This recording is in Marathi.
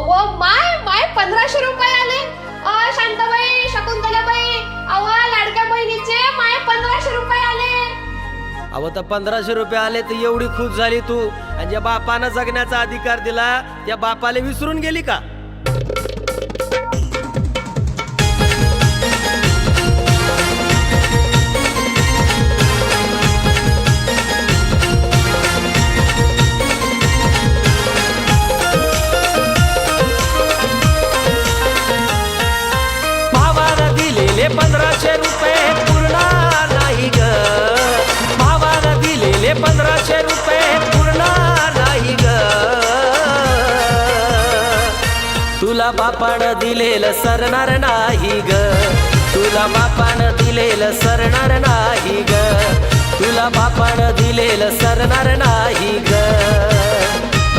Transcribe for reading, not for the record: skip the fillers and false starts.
व माय माय 1500 रुपये आले. शांताबाई, शकुंतलाबाई, अवा लाडक्या बहिणीचे माय 1500 रुपये आले. अहो तर 1500 रुपये आले तर एवढी खुश झाली तू, आणि ज्या बापानं जगण्याचा अधिकार दिला त्या बापाला विसरून गेली का? भावानं दिलेले 1500 रुपये पुरणार नाही ग. भावानं दिलेले 1500 रुपये पुरणार नाही ग. तुला बापानं दिलेलं सरणार नाही ग. तुला बापानं दिलेलं सरणार नाही ग. तुला बापानं दिलेलं सरणार नाही ग.